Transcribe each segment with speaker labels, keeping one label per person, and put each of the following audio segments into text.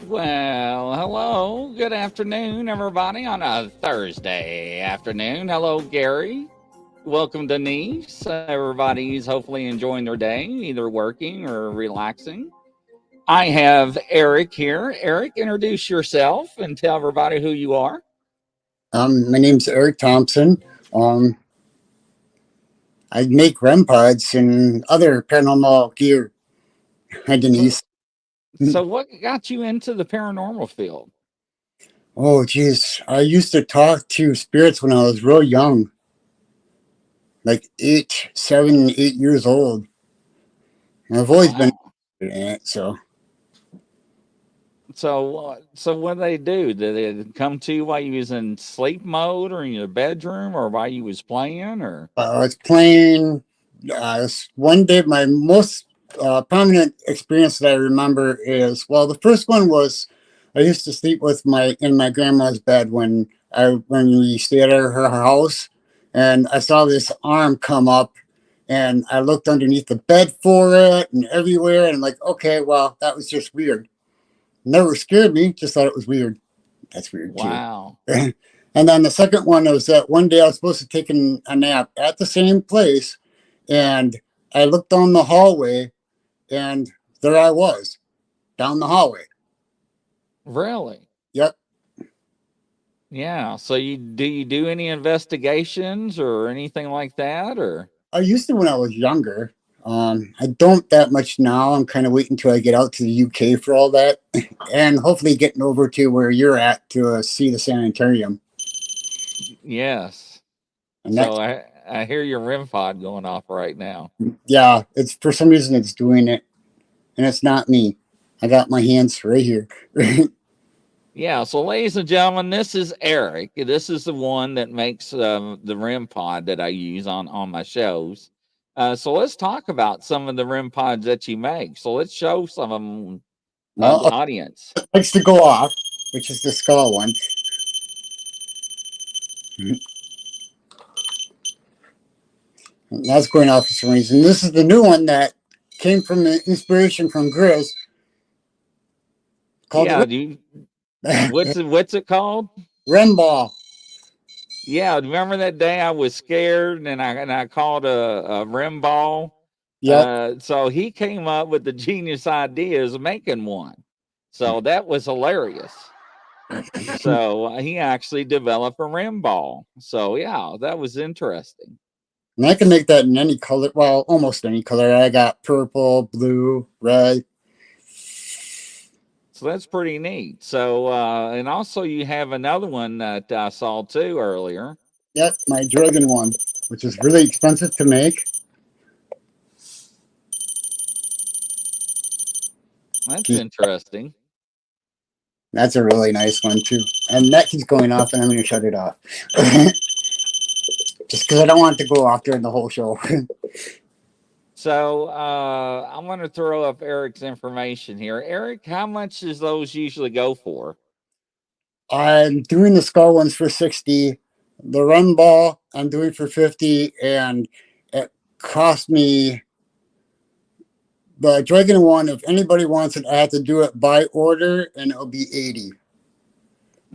Speaker 1: Well, hello. Good afternoon, everybody, on a Thursday afternoon. Hello, Gary. Welcome, Denise. Everybody's hopefully enjoying their day, either working or relaxing. I have Eric here. Eric, introduce yourself and tell everybody who you are.
Speaker 2: My name's Eric Thompson. I make REM pods and other paranormal gear. Hi, Denise.
Speaker 1: So what got you into the paranormal field?
Speaker 2: Oh, geez. I used to talk to spirits when I was real young. Like 7, 8 years old. I've always been in it, so.
Speaker 1: So what do they do? Did it come to you while you was in sleep mode or in your bedroom or while you was playing or?
Speaker 2: I was playing. One day, my most prominent experience that I remember is, well, the first one was I used to sleep in my grandma's bed when we stayed at her house, and I saw this arm come up, and I looked underneath the bed for it and everywhere, and I'm like, okay, well, that was just weird. Never scared me, just thought it was weird. That's weird too.
Speaker 1: Wow.
Speaker 2: And then the second one was that one day I was supposed to take a nap at the same place, and I looked down the hallway, and there I was down the hallway.
Speaker 1: Really?
Speaker 2: Yep.
Speaker 1: Yeah. So you do any investigations or anything like that, or?
Speaker 2: I used to when I was younger. I don't that much now. I'm kind of waiting until I get out to the UK for all that, and hopefully getting over to where you're at to see the sanitarium.
Speaker 1: Yes.
Speaker 2: And
Speaker 1: So
Speaker 2: that's
Speaker 1: I hear your REM pod going off right now.
Speaker 2: yeah. It's for some reason it's doing it, and it's not me. I got my hands right here.
Speaker 1: Yeah. So, ladies and gentlemen, this is Eric. This is the one that makes the REM pod that I use on my shows. So let's talk about some of the REM pods that you make. So let's show some of them the
Speaker 2: Well,
Speaker 1: audience.
Speaker 2: it likes to go off, which is the skull one. And that's going off for some reason. This is the new one that came from the inspiration from Grizz called
Speaker 1: Yeah.
Speaker 2: the
Speaker 1: What's it called?
Speaker 2: Rim Ball.
Speaker 1: Yeah, remember that day I was scared and I called a rim ball.
Speaker 2: Yep.
Speaker 1: So he came up with the genius ideas of making one. So that was hilarious. So he actually developed a rim ball. So yeah, that was interesting.
Speaker 2: And I can make that in any color. Well, almost any color. I got purple, blue, red.
Speaker 1: So that's pretty neat. So and also you have another one that I saw too earlier.
Speaker 2: Yep, my dragon one, which is really expensive to make.
Speaker 1: That's interesting.
Speaker 2: That's a really nice one too. And that keeps going off, and I'm going to shut it off. Just because I don't want it to go off during the whole show.
Speaker 1: So I'm going to throw up Eric's information here. Eric, how much does those usually go for?
Speaker 2: I'm doing the skull ones for 60. The run ball I'm doing for 50, and it cost me the dragon one. If anybody wants it, I have to do it by order, and it'll be 80.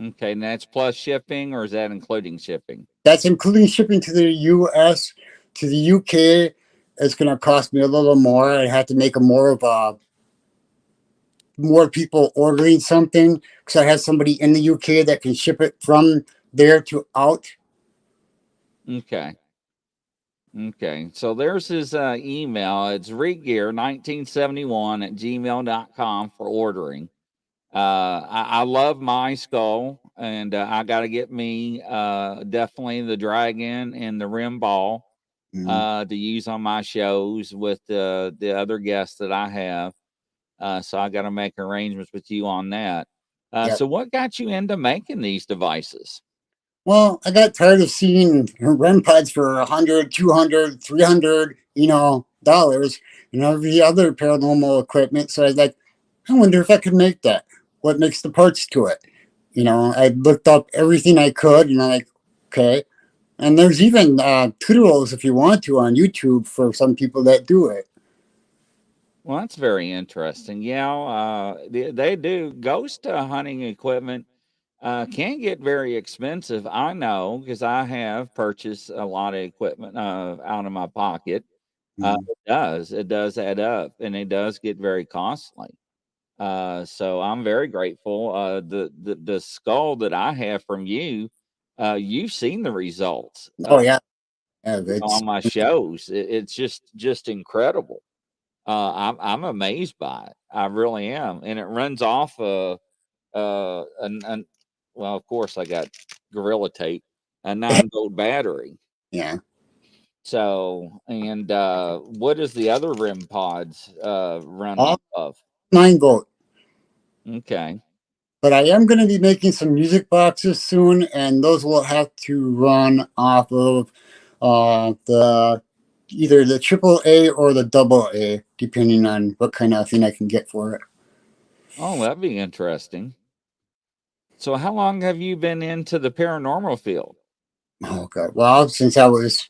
Speaker 1: Okay, and that's plus shipping, or is that including shipping?
Speaker 2: That's including shipping to the US. To the UK, it's going to cost me a little more. I have to make a more of a more people ordering something because I have somebody in the UK that can ship it from there to out.
Speaker 1: Okay. Okay. So there's his email. It's regear1971 at gmail.com for ordering. I love my skull, and I got to get me definitely the dragon and the rim ball to use on my shows with the other guests that I have. So I got to make arrangements with you on that.
Speaker 2: Yep.
Speaker 1: So what got you into making these devices?
Speaker 2: Well, I got tired of seeing REM pods for 100, 200, 300, dollars and every other paranormal equipment. So I was like, I wonder if I could make that. What makes the parts to it? I looked up everything I could, and I'm like, okay. And there's even tutorials if you want to on YouTube for some people that do it.
Speaker 1: Well, that's very interesting. Yeah, they do. Ghost hunting equipment can get very expensive. I know because I have purchased a lot of equipment out of my pocket. It does add up, and it does get very costly. So I'm very grateful. The skull that I have from you, you've seen the results
Speaker 2: Oh yeah, yeah, it's
Speaker 1: on my shows. It's just incredible. I'm amazed by it. I really am, and it runs off an well, of course, I got Gorilla Tape, a 9-volt battery.
Speaker 2: yeah.
Speaker 1: So, and what does the other RIM pods run
Speaker 2: All
Speaker 1: off of?
Speaker 2: 9-volt.
Speaker 1: Okay.
Speaker 2: But I am going to be making some music boxes soon, and those will have to run off of the either the triple A or the double A, depending on what kind of thing I can get for it.
Speaker 1: Oh, that'd be interesting. So, how long have you been into the paranormal field?
Speaker 2: Oh god! Well, since I was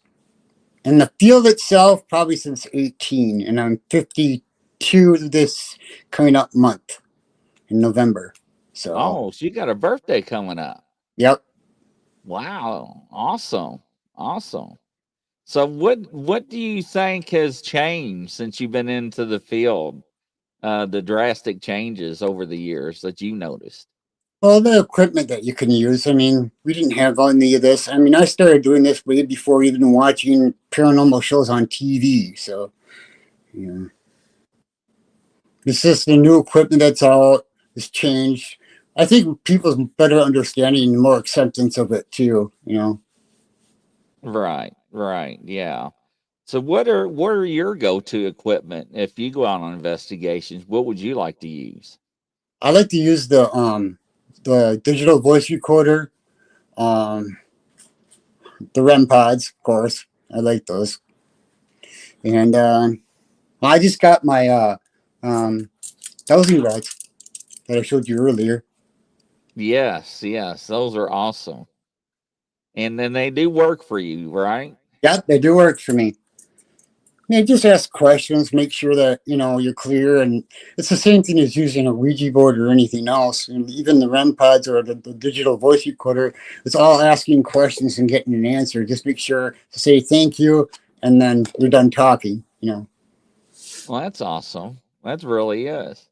Speaker 2: in the field itself, probably since 18, and I'm 52 this coming up month in November. So,
Speaker 1: Oh, so you got a birthday coming up.
Speaker 2: yep.
Speaker 1: Wow. Awesome. Awesome. So what do you think has changed since you've been into the field? The drastic changes over the years that you noticed.
Speaker 2: Well, the equipment that you can use. I mean, we didn't have any of this. I mean, I started doing this way before even watching paranormal shows on TV. So, you know, it's just the new equipment that's all has changed. I think people's better understanding and more acceptance of it too. You know,
Speaker 1: Right, right, yeah. So what are your go-to equipment if you go out on investigations? What would you like to use?
Speaker 2: I like to use the digital voice recorder, um, the REM pods, of course. I like those, and I just got my um, dowsing rods that I showed you earlier.
Speaker 1: Yes, yes, those are awesome. And then they do work for you, right?
Speaker 2: Yeah, they do work for me. Yeah, just ask questions, make sure that you're clear, and it's the same thing as using a Ouija board or anything else. And even the REM pods or the digital voice recorder, it's all asking questions and getting an answer. Just make sure to say thank you, and then you're done talking.
Speaker 1: Well, that's awesome. That really is.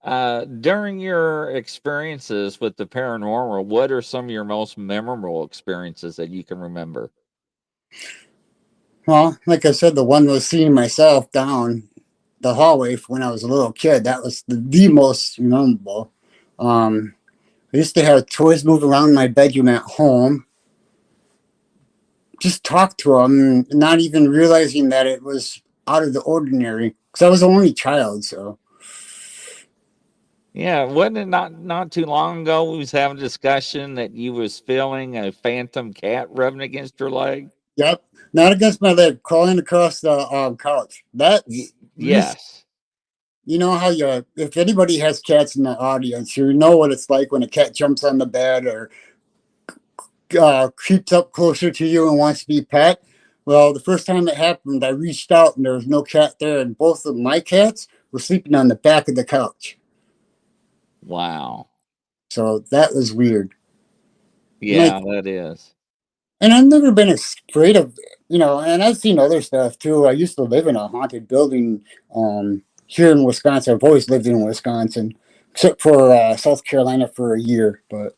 Speaker 1: During your experiences with the paranormal, what are some of your most memorable experiences that you can remember?
Speaker 2: Well, like I said, the one was seeing myself down the hallway when I was a little kid. That was the most memorable. Um, I used to have toys move around my bedroom at home. Just talk to them, not even realizing that it was out of the ordinary. Because I was the only child, so.
Speaker 1: Yeah, wasn't it not too long ago we was having a discussion that you was feeling a phantom cat rubbing against your leg?
Speaker 2: Yep, not against my leg, crawling across the couch.
Speaker 1: Yes.
Speaker 2: You know how if anybody has cats in the audience, you know what it's like when a cat jumps on the bed or creeps up closer to you and wants to be pet. Well, the first time it happened, I reached out and there was no cat there, and both of my cats were sleeping on the back of the couch.
Speaker 1: Wow.
Speaker 2: So that was weird. And
Speaker 1: Yeah, that is.
Speaker 2: I've never been afraid of, and I've seen other stuff too. I used to live in a haunted building here in Wisconsin. I've always lived in Wisconsin, except for South Carolina for a year. But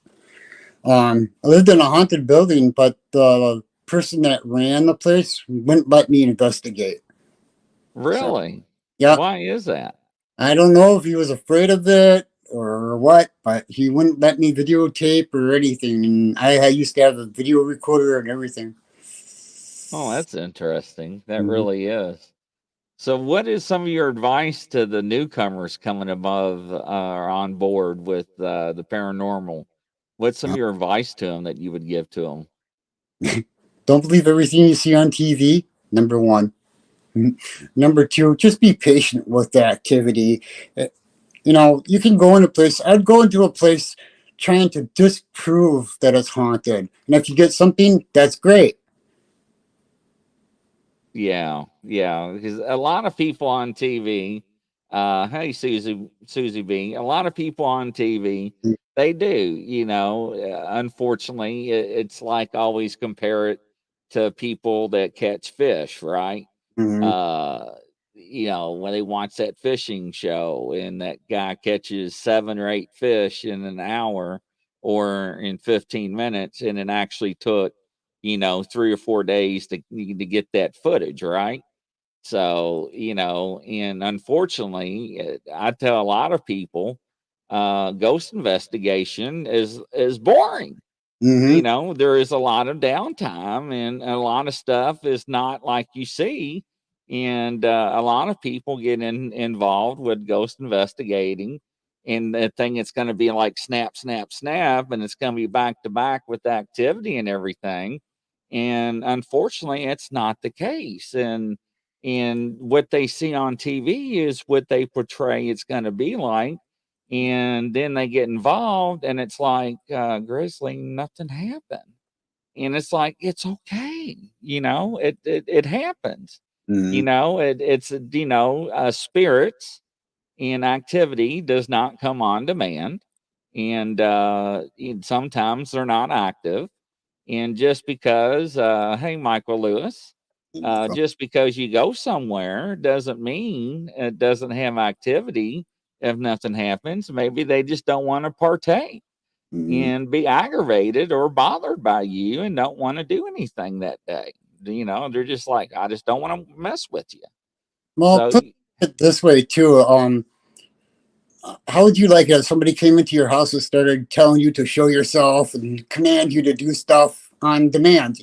Speaker 2: I lived in a haunted building, but the person that ran the place wouldn't let me investigate. So,
Speaker 1: Really?
Speaker 2: yeah,
Speaker 1: Why is that?
Speaker 2: I don't know if he was afraid of it or what, but he wouldn't let me videotape or anything. And I used to have a video recorder and everything.
Speaker 1: Oh, that's interesting. That
Speaker 2: Mhm.
Speaker 1: really is. So, what is some of your advice to the newcomers coming above or on board with the paranormal? What's some of your advice to them that you would give to them?
Speaker 2: Don't believe everything you see on TV. Number one. Number two, just be patient with the activity. You can go in a place. I'd go into a place trying to disprove that it's haunted. And if you get something, that's great.
Speaker 1: Yeah, yeah, because a lot of people on TV, hey Susie B, a lot of people on TV, they do, unfortunately, it's like always compare it to people that catch fish, right?
Speaker 2: Mm-hmm.
Speaker 1: Uh, when they watch that fishing show and that guy catches 7 or 8 fish in an hour or in 15 minutes, and it actually took 3 or 4 days to get that footage, right? So, and unfortunately, I tell a lot of people, ghost investigation is boring.
Speaker 2: Mm-hmm.
Speaker 1: There is a lot of downtime and a lot of stuff is not like you see. And a lot of people get involved with ghost investigating. And the thing it's going to be like snap, snap, snap, and it's going to be back to back with activity and everything. And unfortunately, it's not the case. And what they see on TV is what they portray it's going to be like, and then they get involved and it's like grizzly, nothing happened, and it's like it's okay, it happens,
Speaker 2: Mm-hmm.
Speaker 1: it's spirits and activity does not come on demand, and sometimes they're not active, And just because, hey, Michael Lewis, just because you go somewhere doesn't mean it doesn't have activity. If nothing happens, maybe they just don't want to partake
Speaker 2: Mhm.
Speaker 1: and be aggravated or bothered by you and don't want to do anything that day. They're just like, I just don't want to mess with you.
Speaker 2: Well,
Speaker 1: So,
Speaker 2: put it this way too. How would you like it if somebody came into your house and started telling you to show yourself and command you to do stuff on demand?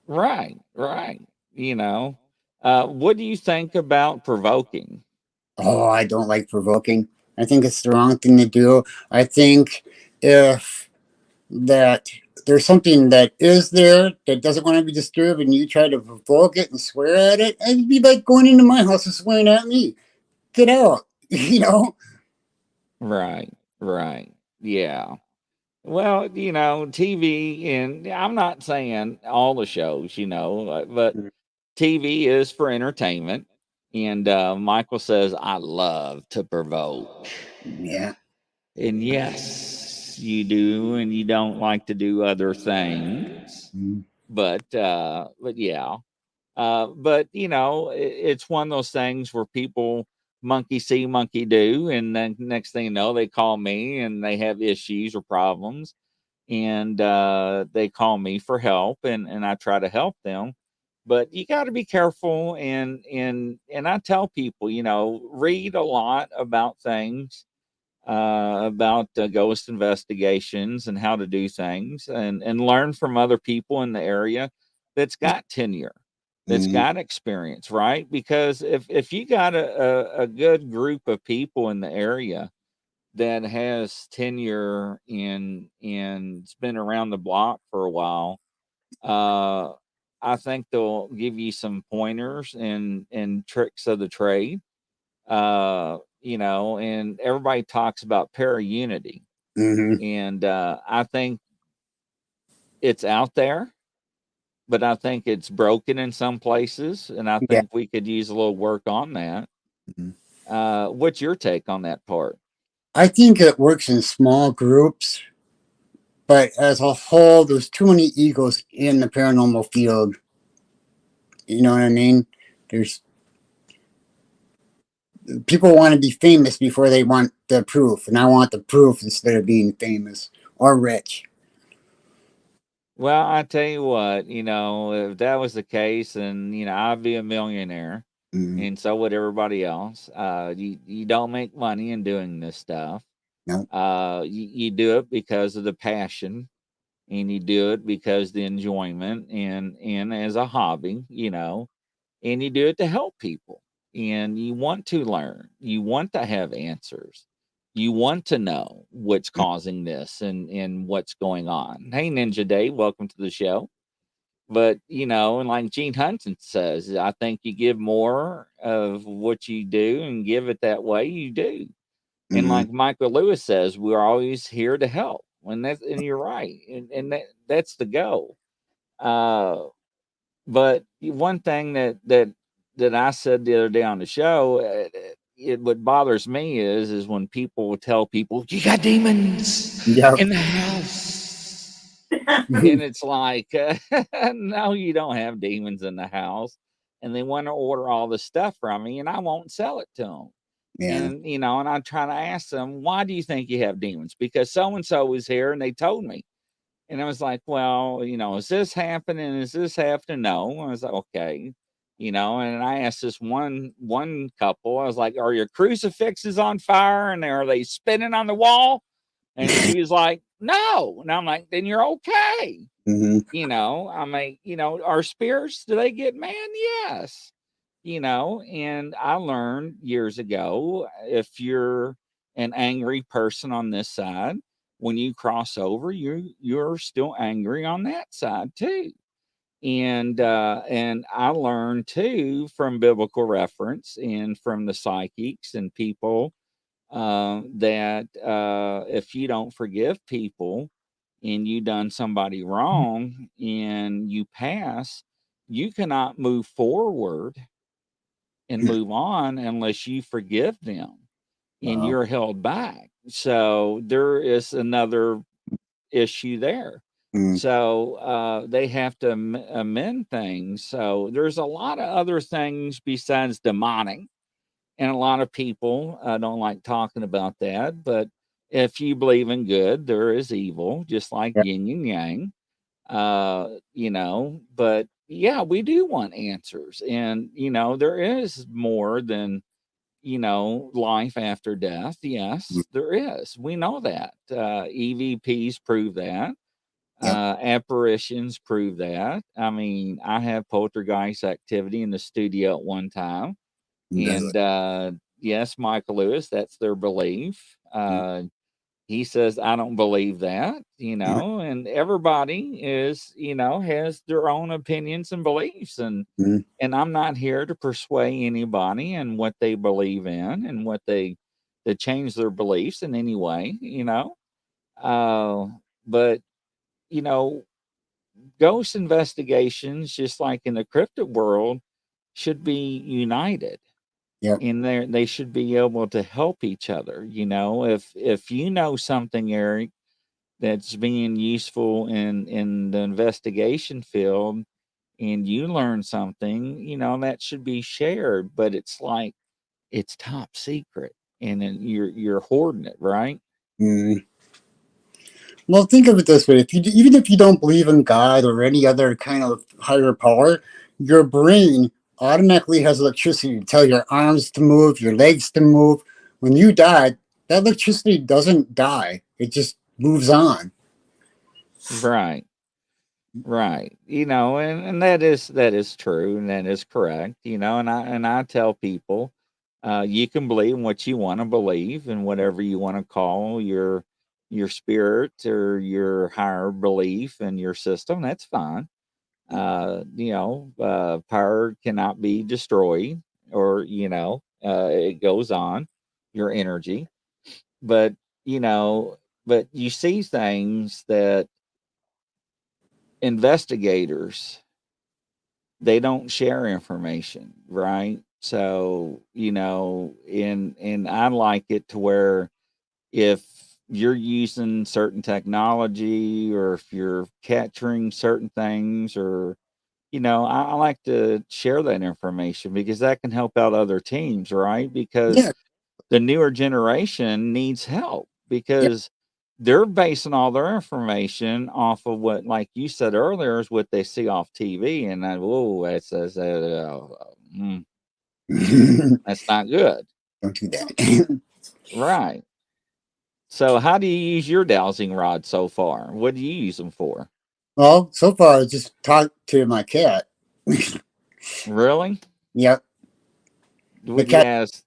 Speaker 1: right, right. You know, what do you think about provoking?
Speaker 2: Oh, I don't like provoking. I think it's the wrong thing to do. I think if that there's something that is there that doesn't want to be disturbed and you try to provoke it and swear at it, it'd be like going into my house and swearing at me. Get out,
Speaker 1: Right, right. Yeah. Well, TV, and I'm not saying all the shows, but TV is for entertainment. And Michael says, I love to provoke.
Speaker 2: Yeah.
Speaker 1: And yes, you do, and you don't like to do other things.
Speaker 2: Mm.
Speaker 1: But yeah. But it's one of those things where people monkey see, monkey do, and then next thing you know, they call me and they have issues or problems, and they call me for help, and I try to help them. But you got to be careful, and I tell people, read a lot about things, about ghost investigations and how to do things, and learn from other people in the area that's got tenure, that's
Speaker 2: Mm.
Speaker 1: got experience, right? Because if you got a good group of people in the area that has tenure and it's been around the block for a while, uh, I think they'll give you some pointers and tricks of the trade. And everybody talks about para unity,
Speaker 2: Hmm.
Speaker 1: and I think it's out there, but I think it's broken in some places, and I
Speaker 2: Yeah.
Speaker 1: think we could use a little work on that.
Speaker 2: Mhm.
Speaker 1: What's your take on that part?
Speaker 2: I think it works in small groups, but as a whole, there's too many egos in the paranormal field. You know what I mean? There's people want to be famous before they want the proof, and I want the proof instead of being famous or rich.
Speaker 1: Well, I tell you what, if that was the case, then I'd be a millionaire,
Speaker 2: Mm.
Speaker 1: and so would everybody else. You don't make money in doing this stuff.
Speaker 2: No.
Speaker 1: You do it because of the passion, and you do it because the enjoyment, and as a hobby, and you do it to help people, and you want to learn, you want to have answers, you want to know what's causing this and what's going on. Hey, Ninja Day, welcome to the show. But and like Gene Huntington says, I think you give more of what you do and give it that way, you do. And
Speaker 2: Mm-hmm.
Speaker 1: like Michael Lewis says, we're always here to help. And you're right. And that's the goal. Uh but one thing that I said the other day on the show, what bothers me is when people will tell people you got demons
Speaker 2: Yep.
Speaker 1: in the house, and it's like, no, you don't have demons in the house, and they want to order all this stuff from me, and I won't sell it to them.
Speaker 2: Yeah.
Speaker 1: And I'm trying to ask them, why do you think you have demons? Because so and so was here and they told me. And I was like, well, is this happening? Is this happening? No. I was like, okay. And I asked this one couple, I was like, are your crucifixes on fire and are they spinning on the wall? And she was like, no. And I'm like, then you're okay.
Speaker 2: Mm-hmm.
Speaker 1: I mean, our spirits, do they get mad? Yes. And I learned years ago, if you're an angry person on this side, when you cross over, you're still angry on that side too. And I learned too from biblical reference and from the psychics and people, that if you don't forgive people and you done somebody wrong and you pass, you cannot move forward and move on unless you forgive them, and
Speaker 2: Wow.
Speaker 1: you're held back. So there is another issue there.
Speaker 2: Mm.
Speaker 1: So they have to amend things. So there's a lot of other things besides demonic, and a lot of people don't like talking about that. But if you believe in good, there is evil, just like
Speaker 2: Yeah.
Speaker 1: yin and yang. But yeah, we do want answers, and there is more than life after death.
Speaker 2: Mm.
Speaker 1: Yes, there is. We know that. EVPs prove that.
Speaker 2: Yep.
Speaker 1: Apparitions prove that. I mean, I have poltergeist activity in the studio at one time.
Speaker 2: Really.
Speaker 1: And yes, Michael Lewis, that's their belief.
Speaker 2: Mm.
Speaker 1: He says, I don't believe that, and everybody has their own opinions and beliefs.
Speaker 2: Mm.
Speaker 1: And I'm not here to persuade anybody and what they believe in and what they change their beliefs in any way. Uh, but, you know, ghost investigations, just like in the cryptid world, should be united,
Speaker 2: Yep.
Speaker 1: and they should be able to help each other. If you know something, Eric, that's being useful in the investigation field, and you learn something, that should be shared. But it's like it's top secret, and then you're hoarding it, right?
Speaker 2: Mm. Well, think of it this way: even if you don't believe in God or any other kind of higher power, your brain automatically has electricity to tell your arms to move, your legs to move. When you die, that electricity doesn't die; it just moves on.
Speaker 1: Right. Right. And that is true, and that is correct. And I tell people, you can believe in what you want to believe, and whatever you want to call your spirit or your higher belief in your system, that's fine. Power cannot be destroyed, or it goes on, your energy. But you know, but you see things that investigators, they don't share information, right? So and I like it to where, if you're using certain technology, or if you're capturing certain things, or I like to share that information, because that can help out other teams, right? Because
Speaker 2: Yeah,
Speaker 1: the newer generation needs help,
Speaker 2: yeah,
Speaker 1: because they're basing all their information off of what, like you said earlier, is what they see off TV, and
Speaker 2: don't
Speaker 1: that's not good,
Speaker 2: do that.
Speaker 1: right? So, how do you use your dowsing rod so far? What do you use them for?
Speaker 2: Well, so far I just talked to my cat.
Speaker 1: Really?
Speaker 2: Yep, the
Speaker 1: Would you
Speaker 2: cat
Speaker 1: ask?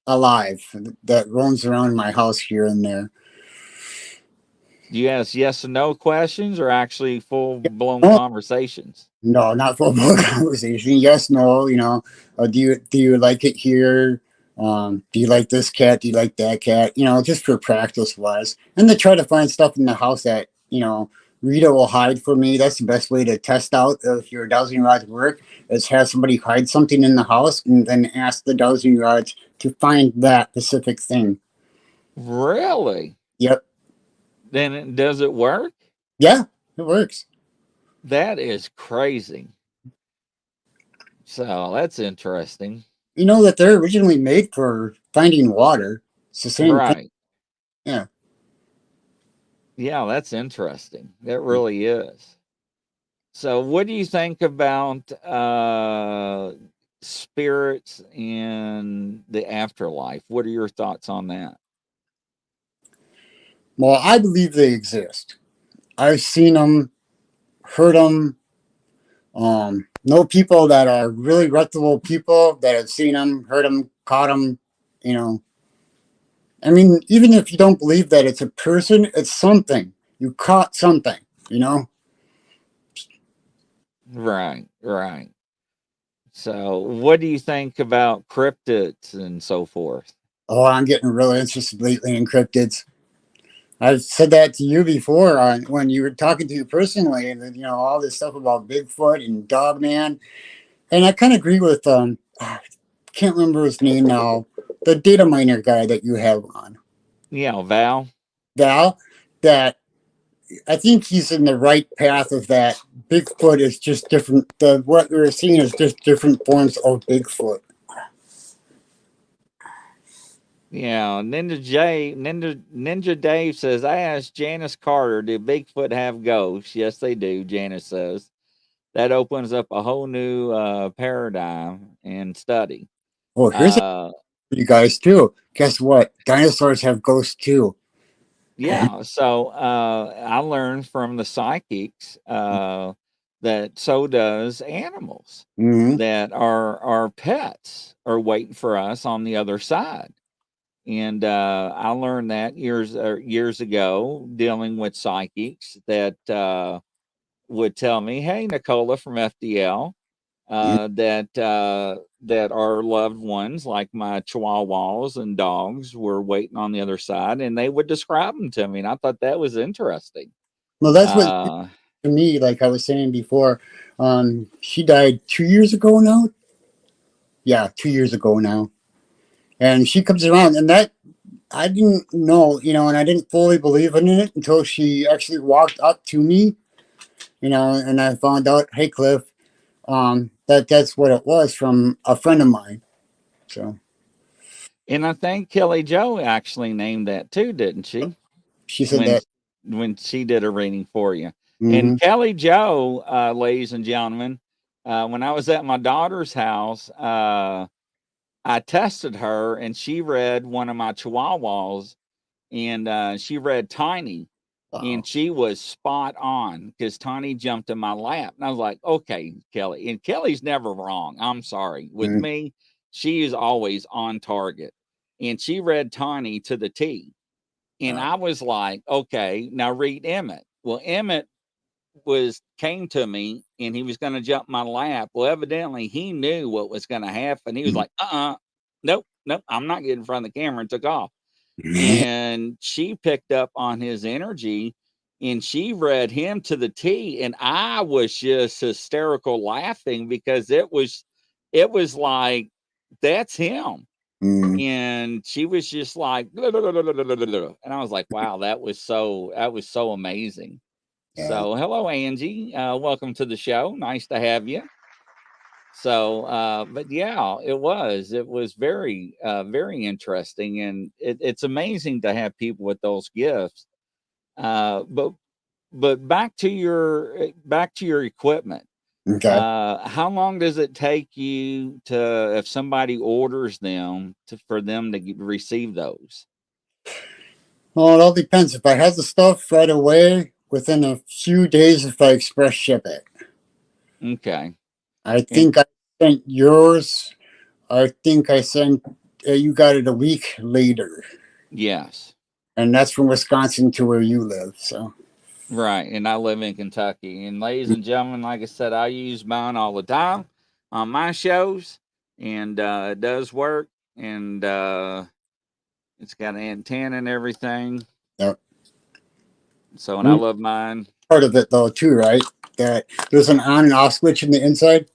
Speaker 2: alive that roams around my house here and there.
Speaker 1: Do you ask yes and no questions, or actually full blown
Speaker 2: Oh,
Speaker 1: conversations?
Speaker 2: no, not football conversation. Yes, no. Do you like it here? Do you like this cat? Do you like that cat? Just for practice wise, and to try to find stuff in the house that Rita will hide for me. That's the best way to test out if your dowsing rods work. Is have somebody hide something in the house and then ask the dowsing rods to find that specific thing.
Speaker 1: Really?
Speaker 2: Yep.
Speaker 1: Then does it work?
Speaker 2: Yeah, it works.
Speaker 1: That is crazy. So that's interesting.
Speaker 2: You know that they're originally made for finding water. It's the same thing.
Speaker 1: Right.
Speaker 2: Yeah.
Speaker 1: Yeah, that's interesting. That really is. So, what do you think about spirits in the afterlife? What are your thoughts on that?
Speaker 2: Well, I believe they exist. I've seen them, heard them. Know people that are really reputable people that have seen them, heard them, caught them. You know, I mean, even if you don't believe that it's a person, it's something. You caught something. You know.
Speaker 1: Right, right. So, what do you think about cryptids and so forth?
Speaker 2: Oh, I'm getting really interested lately in cryptids. I've said that to you before on when you were talking to you personally, and all this stuff about Bigfoot and Dogman, and I kind of agree with can't remember his name now, the data miner guy that you have on
Speaker 1: Yeah, Val.
Speaker 2: Val, that I think he's in the right path of that. Bigfoot is just different. What we're seeing is just different forms of Bigfoot.
Speaker 1: Yeah, Ninja Dave says, I asked Janice Carter, do Bigfoot have ghosts? Yes, they do, Janice says. That opens up a whole new paradigm and study.
Speaker 2: Oh, here's you guys too. Guess what? Dinosaurs have ghosts too.
Speaker 1: Yeah, so I learned from the psychics that so does animals,
Speaker 2: Mm-hmm.
Speaker 1: that our pets are waiting for us on the other side. And I learned that years ago dealing with psychics that would tell me, "Hey, Nicola from FDL, that our loved ones, like my chihuahuas and dogs, were waiting on the other side," and they would describe them to me, and I thought that was interesting.
Speaker 2: Well, that's what
Speaker 1: Uh,
Speaker 2: to me, like I was saying before. She died 2 years ago now. Yeah, 2 years ago now, and she comes around, and that I didn't know, and I didn't fully believe in it until she actually walked up to me, and I found out, hey, Cliff, that's what it was from a friend of mine. So
Speaker 1: and I think Kelly Joe actually named that too, didn't she?
Speaker 2: she said
Speaker 1: When
Speaker 2: that.
Speaker 1: when she did a reading for you. And
Speaker 2: Mm-hmm.
Speaker 1: Kelly Joe, ladies and gentlemen, when I was at my daughter's house, I tested her, and she read one of my chihuahuas, and she read Tiny, and
Speaker 2: Wow.
Speaker 1: she was spot on because Tiny jumped in my lap. And I was like, okay, Kelly. And Kelly's never wrong. I'm sorry. With
Speaker 2: Mm-hmm.
Speaker 1: me, she is always on target. And she read Tiny to the T. And I was like, okay, now read Emmett. Well, Emmett came to me, and he was going to jump my lap. Well, evidently he knew what was going to happen. He was like, nope, I'm not getting in front of the camera, and took off. And she picked up on his energy, and she read him to the T. And I was just hysterical laughing because it was like, that's him.
Speaker 2: Mm-hmm.
Speaker 1: And she was just like, "Blah, blah, blah, blah, blah, blah, blah." And I was like, wow, that was so amazing.
Speaker 2: Yeah.
Speaker 1: So hello, Angie. Welcome to the show. Nice to have you. So but yeah, it was very very interesting, and it's amazing to have people with those gifts. But back to your equipment.
Speaker 2: Okay.
Speaker 1: How long does it take you to, if somebody orders them, for them to receive those?
Speaker 2: Well, it all depends. If I have the stuff right away, within a few days, if I express ship it.
Speaker 1: Okay.
Speaker 2: I
Speaker 1: And
Speaker 2: think I sent yours. I think I sent you got it a week later,
Speaker 1: yes.
Speaker 2: and that's from Wisconsin to where you live. So
Speaker 1: Right. And I live in Kentucky. And ladies and gentlemen, like I said, I use mine all the time on my shows, and it does work. And it's got an antenna and everything.
Speaker 2: yeah.
Speaker 1: So, and I love mine.
Speaker 2: Part of it though too, right? That there's an on and off switch in the inside.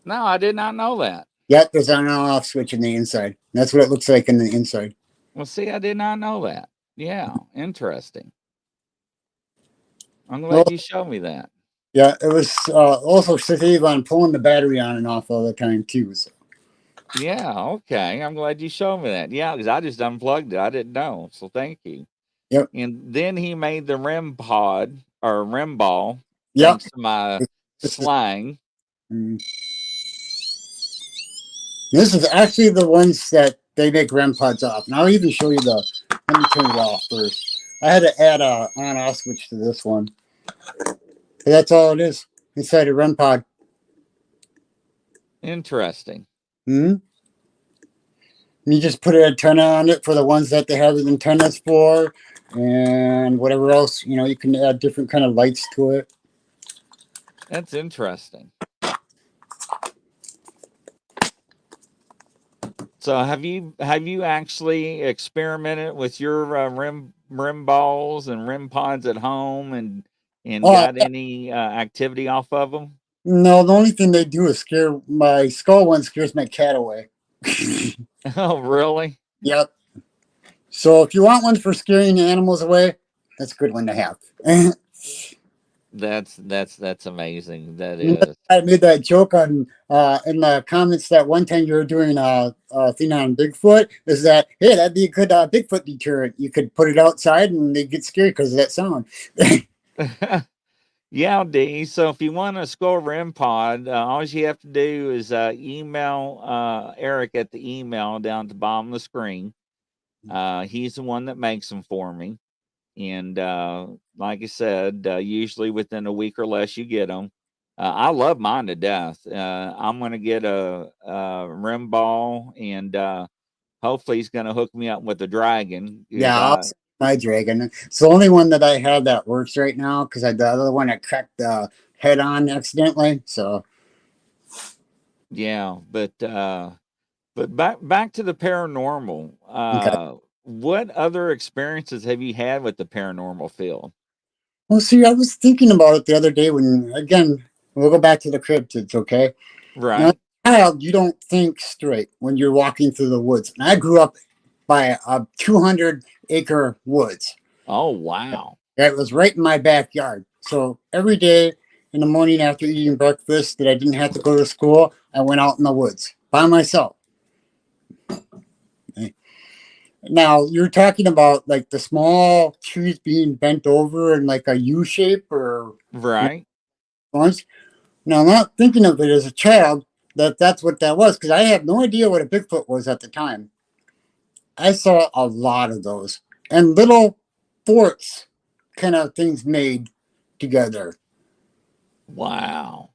Speaker 1: No, I did not know that.
Speaker 2: Yep, there's an on and off switch in the inside. That's what it looks like in the inside.
Speaker 1: Well, see, I did not know that. Yeah. Interesting. I'm
Speaker 2: Well,
Speaker 1: glad you showed me that.
Speaker 2: yeah, it was also save on pulling the battery on and off all the time too. So.
Speaker 1: Yeah, okay. I'm glad you showed me that. Yeah, because I just unplugged it. I didn't know. So thank you.
Speaker 2: Yep.
Speaker 1: And then he made the REM pod or REM ball,
Speaker 2: Yep.
Speaker 1: thanks to my
Speaker 2: This is,
Speaker 1: slang.
Speaker 2: this is actually the ones that they make REM pods off. And I'll even show you the. Let me turn it off first. I had to add a on-off switch to this one. But that's all it is inside a REM pod.
Speaker 1: Interesting.
Speaker 2: Hmm. You just put an antenna on it for the ones that they have the antennas for, and whatever else, you can add different kind of lights to it.
Speaker 1: That's interesting. So have you actually experimented with your REM balls and REM pods at home, and
Speaker 2: Oh
Speaker 1: got any activity off of them?
Speaker 2: no, the only thing they do is scare my skull one scares my cat away.
Speaker 1: Oh, really?
Speaker 2: Yep. So if you want one for scaring animals away, that's a good one to have.
Speaker 1: That's amazing. That
Speaker 2: You know,
Speaker 1: is.
Speaker 2: I made that joke on in the comments that one time you were doing a thing on Bigfoot. Is that hey, that'd be a good Bigfoot deterrent? You could put it outside and they get scared because of that sound.
Speaker 1: Yeah, D. So if you want to score REM pod, all you have to do is email Eric at the email down at the bottom of the screen. He's the one that makes them for me. And like I said, usually within a week or less, you get them. I love mine to death. I'm going to get a rim ball, and hopefully he's going to hook me up with a dragon.
Speaker 2: Yeah, I'll send my dragon. It's the only one that I have that works right now because I the other one I cracked the head on accidentally. So
Speaker 1: yeah, but back to the paranormal.
Speaker 2: okay.
Speaker 1: What other experiences have you had with the paranormal field?
Speaker 2: Well, see, I was thinking about it the other day when again we'll go back to the cryptids. Okay, now, as
Speaker 1: Right.
Speaker 2: a child, you don't think straight when you're walking through the woods. And I grew up by a 200-acre woods.
Speaker 1: Oh, wow.
Speaker 2: That was right in my backyard. So every day in the morning after eating breakfast that I didn't have to go to school, I went out in the woods by myself. Now you're talking about like the small trees being bent over in like a U shape or
Speaker 1: Right.
Speaker 2: once. Now I'm not thinking of it as a child that that's what that was because I had no idea what a Bigfoot was at the time. I saw a lot of those and little forts kind of things made together
Speaker 1: Wow.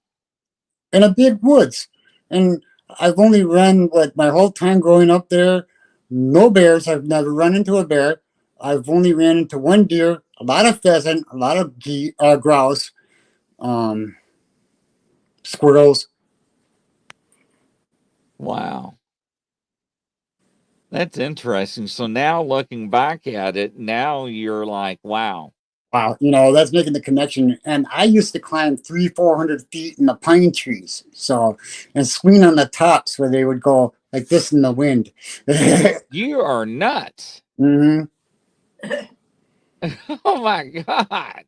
Speaker 2: in a big woods. And I've only run like my whole time growing up there. No bears. I've never run into a bear. I've only ran into one deer, a lot of pheasant, a lot of grouse, um, squirrels.
Speaker 1: Wow. That's interesting. So now looking back at it, now you're like, wow.
Speaker 2: Wow, you know that's making the connection. And I used to climb 300-400 feet in the pine trees, so and swing on the tops where they would go like this in the wind.
Speaker 1: You are nuts.
Speaker 2: hmm
Speaker 1: Oh my God.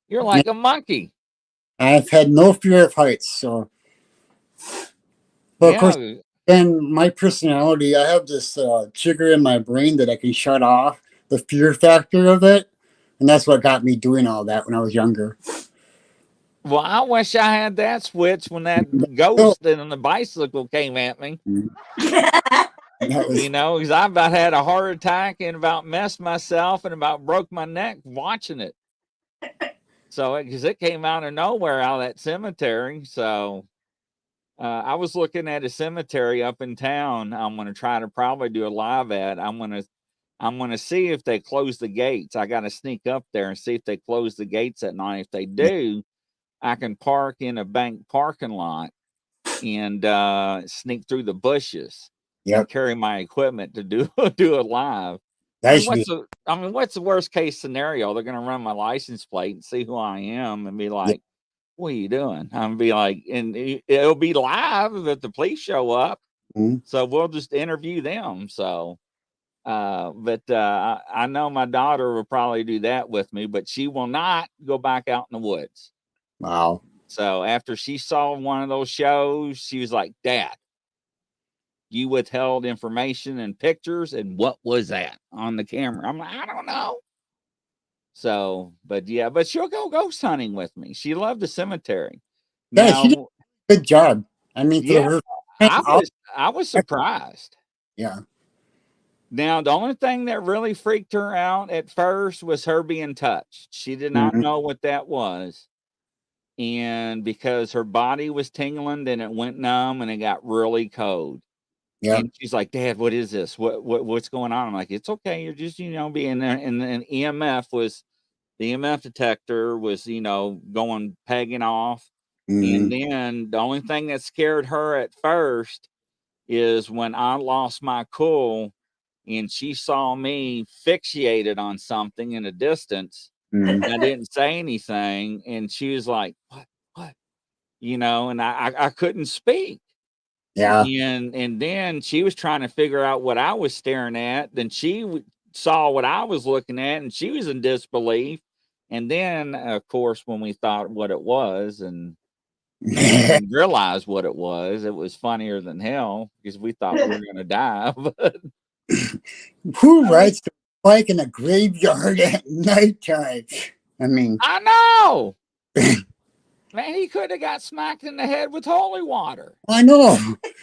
Speaker 1: You're like a monkey.
Speaker 2: I've had no fear of heights, so but of course,
Speaker 1: Yeah.
Speaker 2: then my personality, I have this trigger in my brain that I can shut off the fear factor of it, and that's what got me doing all that when I was younger.
Speaker 1: Well, I wish I had that switch when that
Speaker 2: So,
Speaker 1: ghost and the bicycle came at me.
Speaker 2: that was
Speaker 1: Because I about had a heart attack and about messed myself and about broke my neck watching it. So, because it came out of nowhere out of that cemetery. So, I was looking at a cemetery up in town. I'm going to try to probably do a live ad. I'm gonna see if they close the gates. I got to sneak up there and see if they close the gates at night. If they do, I can park in a bank parking lot and sneak through the bushes and
Speaker 2: yep.
Speaker 1: carry my equipment to do do it live.
Speaker 2: That should be
Speaker 1: What's the worst case scenario? They're gonna run my license plate and see who I am and be
Speaker 2: yeah.
Speaker 1: like, "What are you doing?" I'm gonna be like, and it'll be live if the police show up.
Speaker 2: Mhm.
Speaker 1: So we'll just interview them. So, but I know my daughter will probably do that with me, but she will not go back out in the woods.
Speaker 2: Wow.
Speaker 1: So after she saw one of those shows, she was like, "Dad, you withheld information and pictures, and what was that on the camera?" I'm like, "I don't know." So, but yeah, but she'll go ghost hunting with me. She loved the cemetery.
Speaker 2: Yeah, she did
Speaker 1: Now,
Speaker 2: a good job. I mean, for
Speaker 1: yeah,
Speaker 2: her,
Speaker 1: I
Speaker 2: all,
Speaker 1: was I was surprised.
Speaker 2: yeah.
Speaker 1: Now, the only thing that really freaked her out at first was her being touched. She did not
Speaker 2: hmm
Speaker 1: know what that was. And because her body was tingling, then it went numb and it got really cold.
Speaker 2: Yep.
Speaker 1: And she's like, "Dad, what is this? What's going on?" I'm like, "It's okay. You're just, being there." And then the EMF detector was, going pegging off. And
Speaker 2: hmm
Speaker 1: then the only thing that scared her at first is when I lost my cool and she saw me fixated on something in a distance.
Speaker 2: hmm
Speaker 1: And I didn't say anything. And she was like, What? And I couldn't speak.
Speaker 2: Yeah.
Speaker 1: And then she was trying to figure out what I was staring at. Then she saw what I was looking at, and she was in disbelief. And then, of course, when we thought what it was and realized what it was funnier than hell because we thought we were going to die. But
Speaker 2: Who rides the bike in a graveyard at nighttime? I mean,
Speaker 1: I know. Man, he could have got smacked in the head with holy water.
Speaker 2: I know,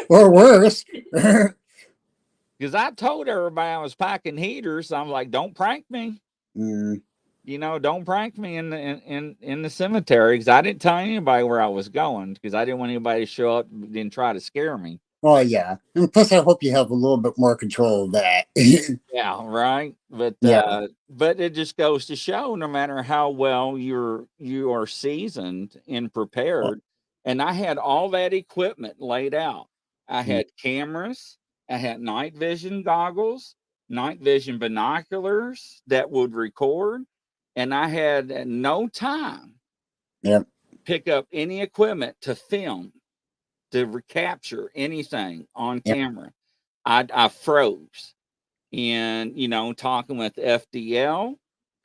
Speaker 2: or worse.
Speaker 1: Because I told everybody I was packing heaters. I'm like, don't prank me.
Speaker 2: Mm.
Speaker 1: You know, don't prank me in the cemetery. Because I didn't tell anybody where I was going. Because I didn't want anybody to show up and try to scare me.
Speaker 2: Oh yeah, and plus I hope you have a little bit more control of that.
Speaker 1: Yeah, right. But
Speaker 2: Yeah.
Speaker 1: But it just goes to show, no matter how well you are seasoned and prepared. And I had all that equipment laid out. I had cameras. I had night vision goggles, night vision binoculars that would record, and I had no time.
Speaker 2: Yep.
Speaker 1: Pick up any equipment to film, to recapture anything on
Speaker 2: Yep.
Speaker 1: camera. I froze. And, you know, talking with FDL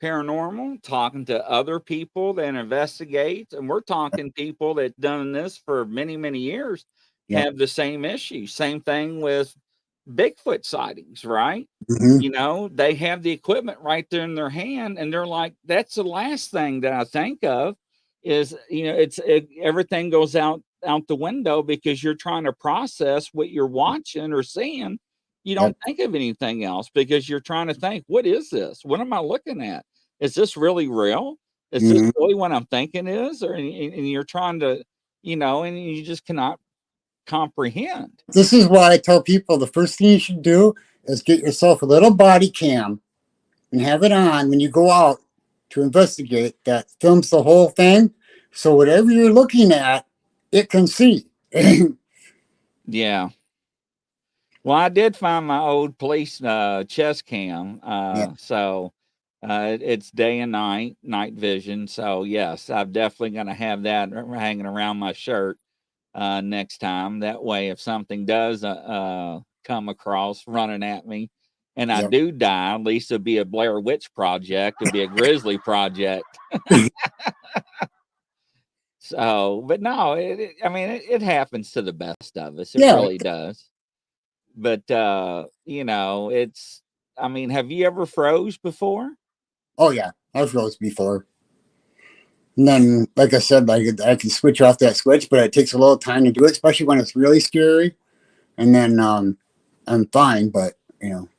Speaker 1: Paranormal, talking to other people that investigate, and we're talking people that done this for many, many years,
Speaker 2: Yep.
Speaker 1: have the same issue. Same thing with Bigfoot sightings, right?
Speaker 2: Mm-hmm.
Speaker 1: You know, they have the equipment right there in their hand, and they're like, that's the last thing that I think of is, you know, everything goes out the window because you're trying to process what you're watching or seeing. You don't think of anything else because you're trying to think, what is this? What am I looking at? Is this really real? Is this really what I'm thinking is? Or and you're trying to, you know, and you just cannot comprehend.
Speaker 2: This is why I tell people the first thing you should do is get yourself a little body cam and have it on when you go out to investigate that films the whole thing. So whatever you're looking at, it can see.
Speaker 1: Yeah. Well, I did find my old police chest cam. So it's day and night vision. So yes, I'm definitely going to have that hanging around my shirt next time. That way, if something does come across running at me and I do die, at least it'll be a Blair Witch project. It'll be a Grizzly project. So, but no, I mean, it happens to the best of us. It really does. But, you know, I mean, have you ever froze before?
Speaker 2: Oh, yeah. I've froze before. And then, like I said, I can switch off that switch, but it takes a little time to do it, especially when it's really scary. And then I'm fine, but, you know.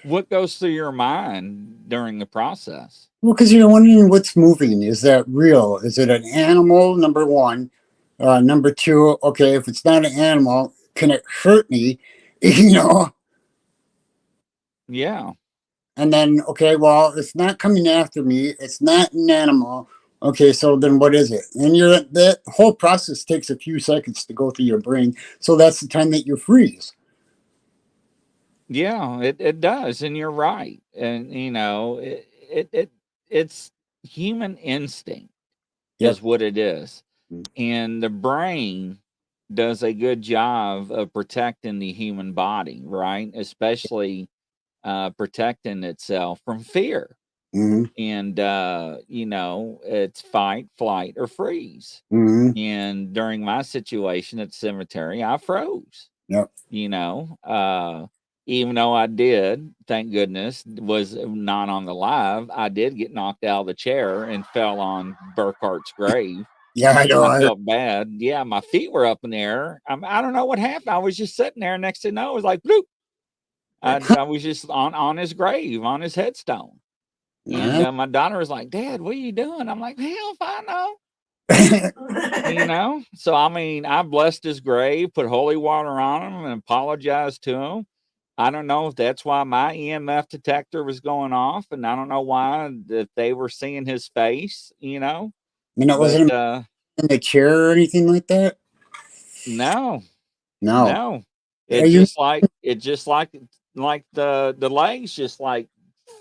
Speaker 1: What goes through your mind during the process?
Speaker 2: Well, because you're wondering what's moving. Is that real? Is it an animal, number one? Number two, okay, if it's not an animal, can it hurt me? You know?
Speaker 1: Yeah.
Speaker 2: And then, okay, well, it's not coming after me. It's not an animal. Okay, so then what is it? And that whole process takes a few seconds to go through your brain. So that's the time that you freeze.
Speaker 1: Yeah, it does, and you're right. And you know, it's human instinct is what it is. And the brain does a good job of protecting the human body, right? Especially protecting itself from fear. And you know, it's fight, flight, or freeze. And during my situation at the cemetery, I froze. You know, even though I did, thank goodness, was not on the live, I did get knocked out of the chair and fell on Burkhart's grave.
Speaker 2: Yeah, I know.
Speaker 1: I felt bad. Yeah, my feet were up in the air. I don't know what happened. I was just sitting there. Next thing I know, it was like, bloop. I was just on his grave, on his headstone. And my daughter was like, Dad, what are you doing? I'm like, hell if I know. You know? So, I mean, I blessed his grave, put holy water on him, and apologized to him. I don't know if that's why my EMF detector was going off, and I don't know why if they were seeing his face, you know.
Speaker 2: You know, wasn't in the chair or anything like that?
Speaker 1: No.
Speaker 2: No.
Speaker 1: It just like the legs just like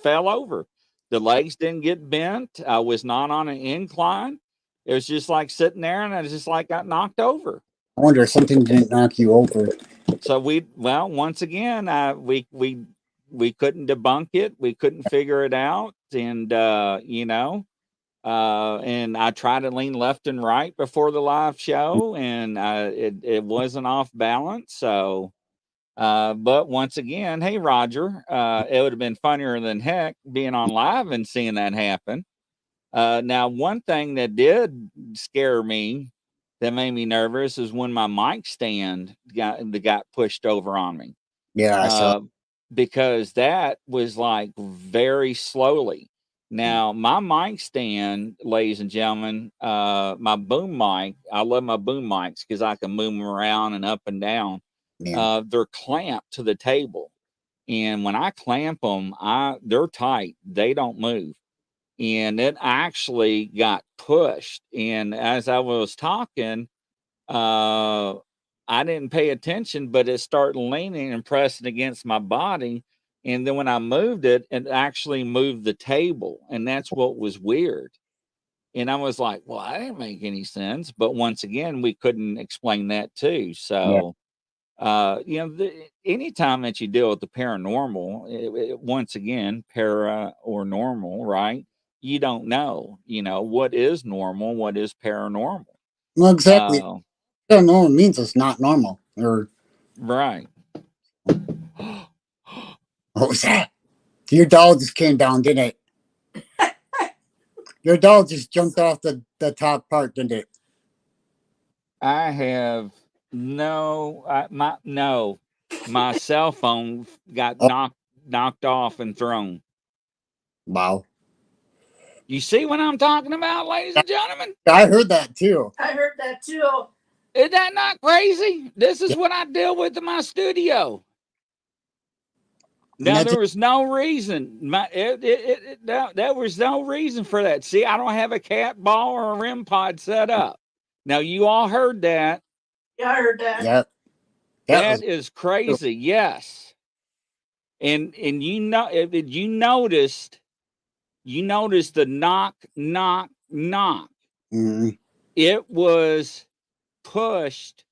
Speaker 1: fell over. The legs didn't get bent. I was not on an incline. It was just like sitting there, and I just like got knocked over.
Speaker 2: I wonder if something didn't knock you over.
Speaker 1: So once again, we we couldn't debunk it. We couldn't figure it out. And, and I tried to lean left and right before the live show, and it wasn't off balance. So, but once again, hey, Roger, it would have been funnier than heck being on live and seeing that happen. Now, one thing that did scare me, that made me nervous, is when my mic stand got pushed over on me.
Speaker 2: Yeah, I saw.
Speaker 1: Because that was like very slowly. Now, my mic stand, ladies and gentlemen, my boom mic, I love my boom mics because I can move them around and up and down.
Speaker 2: Yeah.
Speaker 1: They're clamped to the table. And when I clamp them, they're tight. They don't move. And it actually got pushed. And as I was talking, I didn't pay attention, but it started leaning and pressing against my body. And then when I moved it, it actually moved the table. And that's what was weird. And I was like, well, that didn't make any sense. But once again, we couldn't explain that too.
Speaker 2: Yeah.
Speaker 1: So, anytime that you deal with the paranormal, once again, para or normal, right? You don't know, what is normal, what is paranormal.
Speaker 2: Well, exactly. Paranormal means it's not normal. Or
Speaker 1: Right.
Speaker 2: what was that? Your doll just came down, didn't it? Your doll just jumped off the top part, didn't it?
Speaker 1: I have my cell phone got knocked off and thrown.
Speaker 2: Wow.
Speaker 1: You see what I'm talking about, ladies and gentlemen?
Speaker 2: I heard that too.
Speaker 3: I heard that too.
Speaker 1: Is that not crazy? This is what I deal with in my studio. Now, there was no reason. There was no reason for that. See, I don't have a cat ball or a REM pod set up. Now, you all heard that.
Speaker 3: Yeah, I heard that.
Speaker 2: Yep.
Speaker 1: That is crazy. Yes. And if you noticed the knock, knock, knock.
Speaker 2: Mm-hmm.
Speaker 1: It was pushed,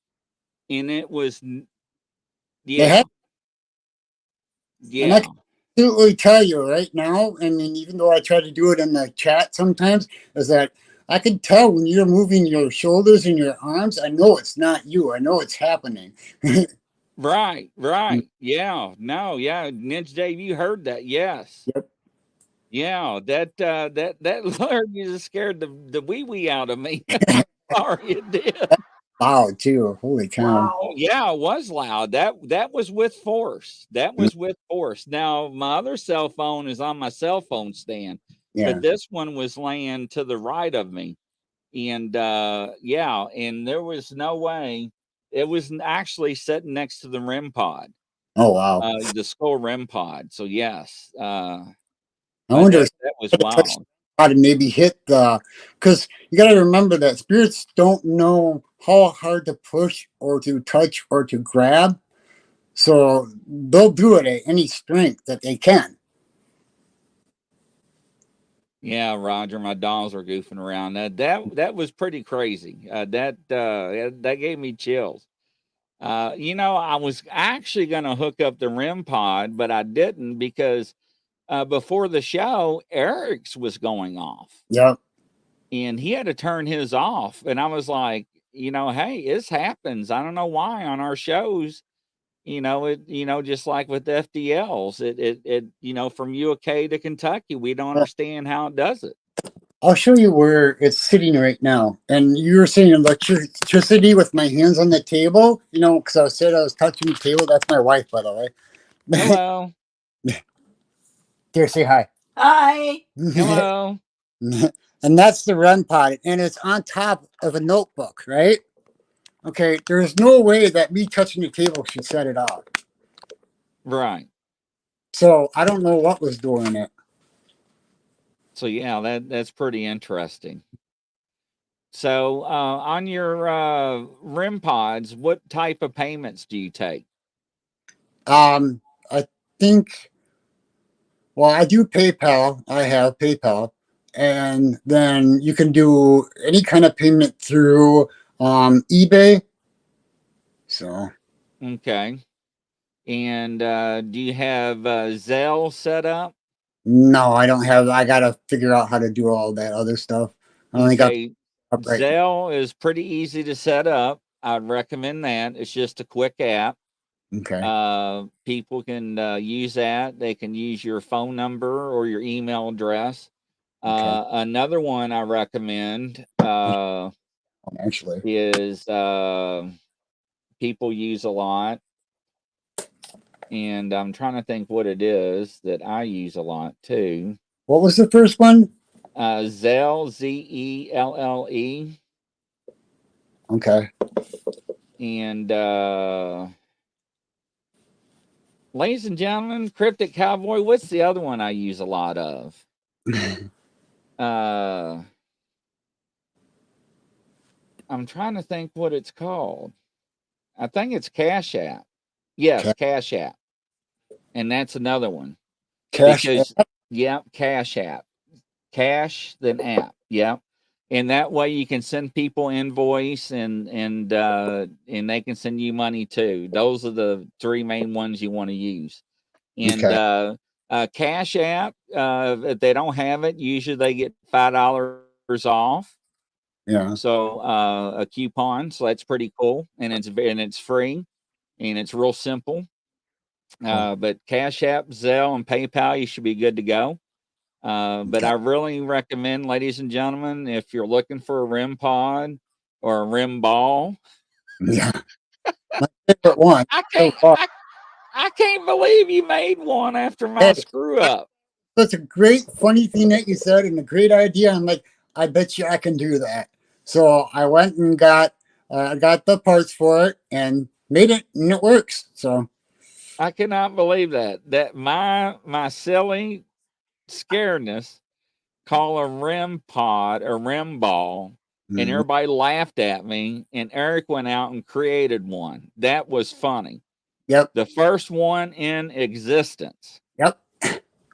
Speaker 1: and it was, yeah.
Speaker 2: And I can absolutely tell you right now, I mean, even though I try to do it in the chat sometimes, is that I can tell when you're moving your shoulders and your arms. I know it's not you. I know it's happening.
Speaker 1: Right. Yeah. No, yeah. Ninja Dave, you heard that. Yes.
Speaker 2: Yep.
Speaker 1: Yeah, that Lord, you just scared the wee out of me. Sorry, it did.
Speaker 2: Loud too. Holy cow.
Speaker 3: Wow.
Speaker 1: Yeah, it was loud. That was with force. That was with force. Now, my other cell phone is on my cell phone stand, but this one was laying to the right of me. And and there was no way. It was actually sitting next to the REM pod.
Speaker 2: Oh wow.
Speaker 1: The skull REM pod. So yes.
Speaker 2: I wonder if
Speaker 1: that was wild.
Speaker 2: How to maybe hit because you got to remember that spirits don't know how hard to push or to touch or to grab, so they'll do it at any strength that they can.
Speaker 1: Yeah, Roger, my dolls are goofing around. That was pretty crazy. That gave me chills. I was actually going to hook up the REM pod, but I didn't because before the show, Eric's was going off.
Speaker 2: Yep.
Speaker 1: And he had to turn his off. And I was like, hey, this happens. I don't know why on our shows, just like with the FDLs, it from UK to Kentucky, we don't understand how it does it.
Speaker 2: I'll show you where it's sitting right now. And you were saying electricity with my hands on the table, because I said I was touching the table. That's my wife, by the way.
Speaker 1: Hello.
Speaker 2: Here, say hi.
Speaker 3: Hi.
Speaker 1: Hello.
Speaker 2: And that's the REM pod, and it's on top of a notebook, right? Okay, there's no way that me touching the table should set it off.
Speaker 1: Right.
Speaker 2: So I don't know what was doing it.
Speaker 1: So yeah, that's pretty interesting. So on your REM pods, what type of payments do you take?
Speaker 2: I think, well, I do PayPal. I have PayPal. And then you can do any kind of payment through eBay. So.
Speaker 1: Okay. And do you have Zelle set up?
Speaker 2: No, I don't have. I gotta figure out how to do all that other stuff. I only got
Speaker 1: Okay,
Speaker 2: up right.
Speaker 1: Zelle is pretty easy to set up. I'd recommend that. It's just a quick app.
Speaker 2: Okay.
Speaker 1: People can use that. They can use your phone number or your email address.
Speaker 2: Okay.
Speaker 1: Another one I recommend
Speaker 2: Actually,
Speaker 1: is people use a lot, and I'm trying to think what it is that I use a lot too.
Speaker 2: what was the first one?
Speaker 1: Zelle, Zelle.
Speaker 2: Okay.
Speaker 1: And ladies and gentlemen, Cryptic Cowboy, what's the other one I use a lot of? I'm trying to think what it's called. I think it's Cash App. Yes, Cash App. And that's another one.
Speaker 2: Cash.
Speaker 1: Because, yeah, Cash App. Cash, then app. Yeah. And that way you can send people invoice and they can send you money too. Those are the three main ones you want to use. And Cash App, if they don't have it, usually they get $5 off.
Speaker 2: Yeah.
Speaker 1: So a coupon, so that's pretty cool, and it's free, and it's real simple. But Cash App, Zelle, and PayPal, you should be good to go. But I really recommend, ladies and gentlemen, if you're looking for a REM pod or a REM ball.
Speaker 2: Yeah. My favorite one.
Speaker 1: I can't believe you made one after my screw up.
Speaker 2: That's a great, funny thing that you said and a great idea. I'm like, I bet you I can do that. So I went and got the parts for it and made it, and it works. So
Speaker 1: I cannot believe that my silly scaredness call a REM pod a REM ball, and everybody laughed at me, and Eric went out and created one. That was funny.
Speaker 2: Yep.
Speaker 1: The first one in existence.
Speaker 2: Yep.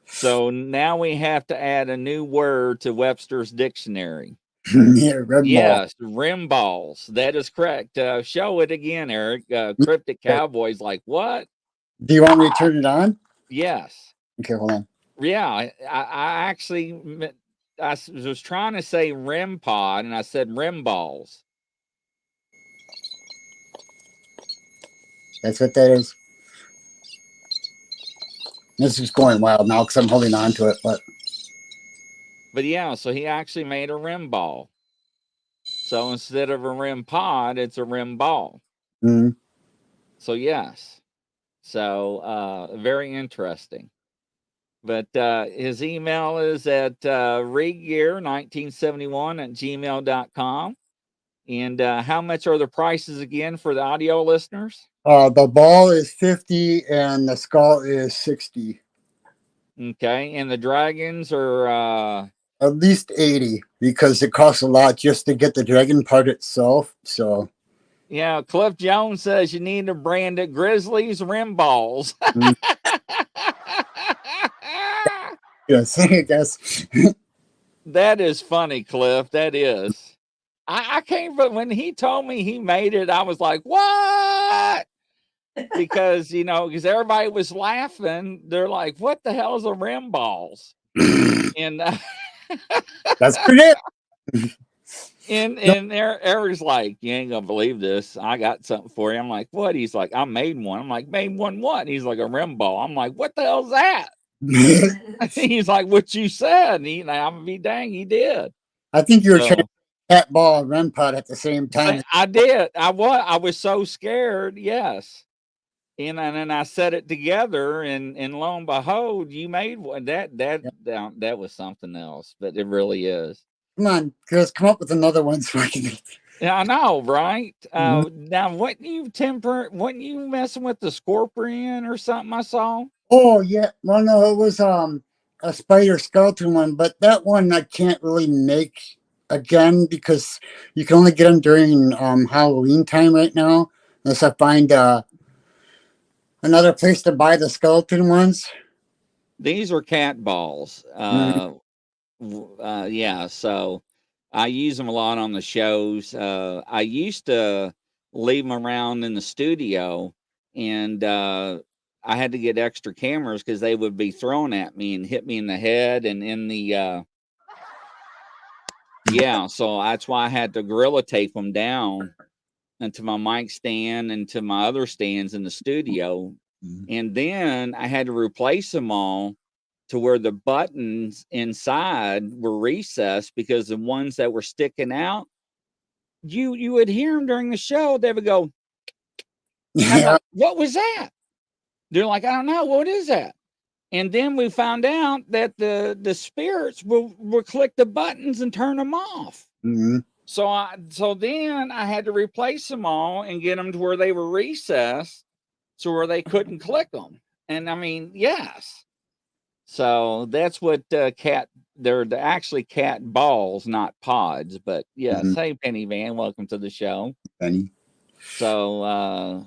Speaker 1: So now we have to add a new word to Webster's dictionary.
Speaker 2: Yeah, red
Speaker 1: yes, REM balls. That is correct. Show it again, Eric. Cryptic Cowboy's like, what?
Speaker 2: Do you want me to turn it on?
Speaker 1: Yes.
Speaker 2: Okay, hold on.
Speaker 1: Yeah, I actually I was trying to say REM pod, and I said REM balls.
Speaker 2: That's what that is. This is going wild now because I'm holding on to it, but
Speaker 1: yeah, so he actually made a REM ball. So instead of a REM pod, it's a REM ball. So yes. So very interesting. But his email is at regear1971@gmail.com. And how much are the prices again for the audio listeners?
Speaker 2: The ball is 50 and the skull is 60.
Speaker 1: Okay, and the dragons are
Speaker 2: at least 80 because it costs a lot just to get the dragon part itself. So
Speaker 1: yeah, Cliff Jones says you need to brand it Grizzlies REM balls.
Speaker 2: Yes, I guess.
Speaker 1: That is funny, Cliff. That is. I can't, but when he told me he made it, I was like, what? Because, because everybody was laughing. They're like, what the hell is a REM balls? And
Speaker 2: that's pretty.
Speaker 1: And Eric's like, you ain't gonna believe this. I got something for you. I'm like, what? He's like, I made one. I'm like, made one what? He's like, a REM ball. I'm like, what the hell's that? He's like, what you said. And I'm gonna be dang, he did.
Speaker 2: I think you were trying to cat ball and REM pod at the same time.
Speaker 1: I did. I was so scared. Yes. And then I set it together, and lo and behold, you made one. That was something else, but it really is.
Speaker 2: Come on, Chris, come up with another one so I can.
Speaker 1: Yeah, I know, right? Now, wasn't you messing with the scorpion or something I saw?
Speaker 2: Oh, yeah. Well, no, it was a spider skeleton one, but that one I can't really make again because you can only get them during Halloween time right now, unless I find another place to buy the skeleton ones.
Speaker 1: These are cat balls. Yeah, so I use them a lot on the shows. I used to leave them around in the studio, and I had to get extra cameras because they would be thrown at me and hit me in the head and in the yeah. So that's why I had to gorilla tape them down into my mic stand and to my other stands in the studio. And then I had to replace them all to where the buttons inside were recessed, because the ones that were sticking out, you would hear them during the show. They would go, I'm like, what was that? They're like, I don't know. What is that? And then we found out that the spirits will click the buttons and turn them off. So then I had to replace them all and get them to where they were recessed, so where they couldn't click them. And I mean, yes. So that's what they're actually cat balls, not pods. But yes, hey Penny Van, welcome to the show.
Speaker 2: Penny.
Speaker 1: So I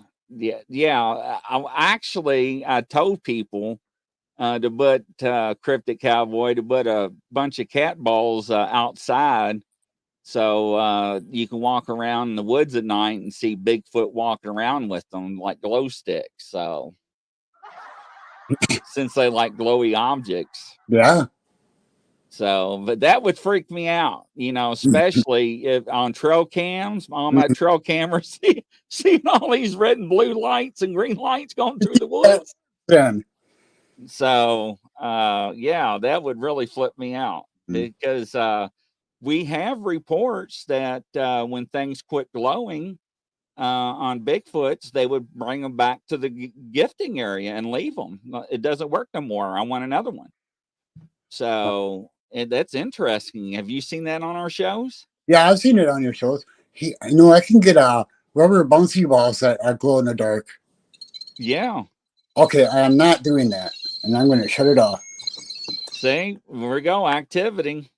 Speaker 1: told people to put Cryptic Cowboy to put a bunch of cat balls outside, so you can walk around in the woods at night and see Bigfoot walking around with them like glow sticks. So since they like glowy objects.
Speaker 2: Yeah.
Speaker 1: So, but that would freak me out, especially if on trail cams, on my trail camera, seeing all these red and blue lights and green lights going through the woods. So, that would really flip me out, because we have reports that when things quit glowing on Bigfoots, they would bring them back to the gifting area and leave them. It doesn't work no more. I want another one. So that's interesting. Have you seen that on our shows?
Speaker 2: Yeah, I've seen it on your shows. I can get rubber bouncy balls that glow in the dark.
Speaker 1: Yeah. Okay,
Speaker 2: I'm not doing that, and I'm going to shut it off.
Speaker 1: See, there we go. Activity.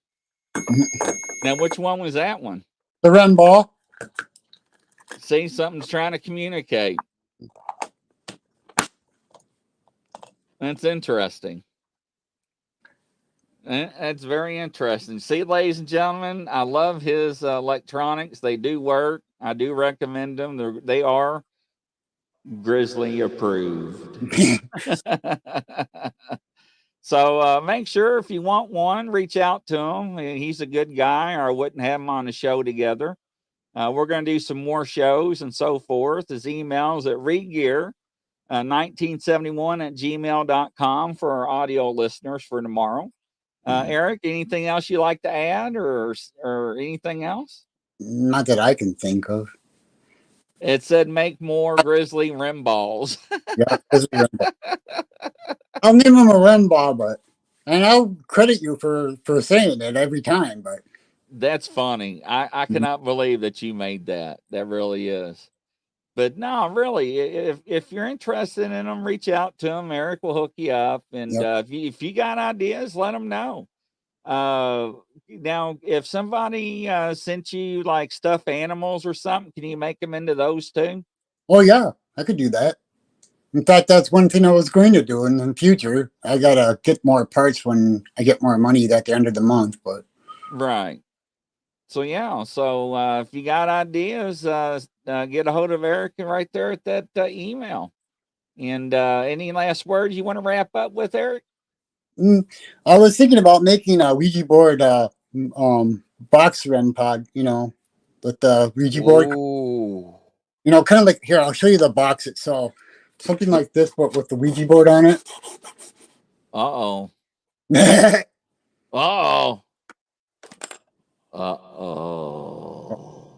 Speaker 1: Now, which one was that one?
Speaker 2: The REM ball.
Speaker 1: See, something's trying to communicate. That's interesting. That's very interesting. See, ladies and gentlemen, I love his electronics. They do work. I do recommend them. They are Grizzly approved. So make sure if you want one, reach out to him. He's a good guy, or I wouldn't have him on the show together. We're going to do some more shows and so forth. His email's at regear1971@gmail.com for our audio listeners for tomorrow. Eric, anything else you like to add, or anything else?
Speaker 2: Not that I can think of.
Speaker 1: It said make more grizzly rim balls.
Speaker 2: Yeah, grizzly rim ball. I'll name him a rim ball, and I'll credit you for saying it every time, but
Speaker 1: that's funny. I cannot believe that you made that. That really is. But no, really, if you're interested in them, reach out to him. Eric will hook you up. And if you got ideas, let him know. Now, if somebody sent you like stuffed animals or something, can you make them into those too?
Speaker 2: Oh, yeah, I could do that. In fact, that's one thing I was going to do in the future. I got to get more parts when I get more money at the end of the month. But
Speaker 1: right. So, yeah. So, if you got ideas, get a hold of Eric right there at that email. And any last words you want to wrap up with, Eric?
Speaker 2: I was thinking about making a Ouija board box REM pod, with the Ouija board.
Speaker 1: Ooh.
Speaker 2: Kind of like, here, I'll show you the box itself. Something like this, but with the Ouija board on it.
Speaker 1: Uh-oh. Uh-oh. Uh-oh.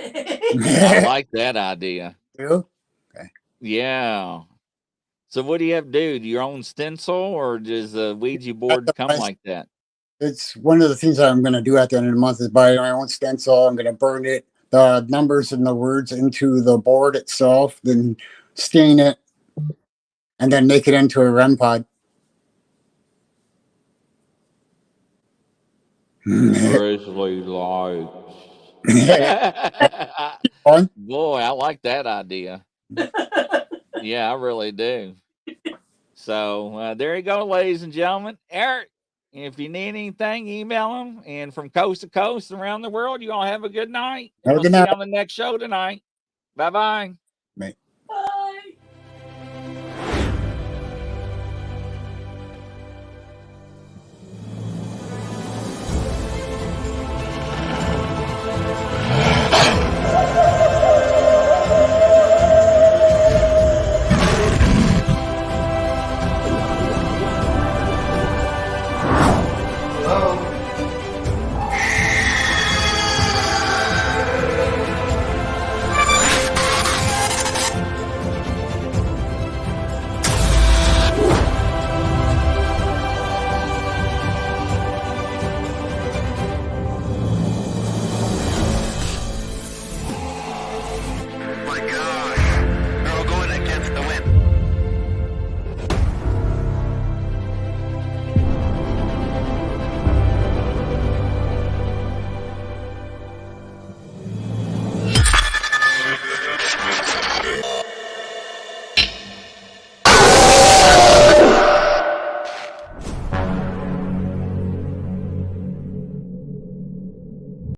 Speaker 1: I like that idea.
Speaker 2: You? Okay.
Speaker 1: Yeah. So what do you have to do? Do your own stencil, or does the Ouija board come like that?
Speaker 2: It's one of the things that I'm going to do at the end of the month is buy my own stencil. I'm going to burn it, the numbers and the words into the board itself, then stain it, and then make it into a REM pod.
Speaker 1: Grizzly lights. Boy, I like that idea. Yeah, I really do. So there you go, ladies and gentlemen. Eric, if you need anything, email him. And from coast to coast around the world, you all have a good night.
Speaker 2: Have a good
Speaker 1: See
Speaker 2: night.
Speaker 1: you on the next show tonight. Bye-bye.
Speaker 2: Bye.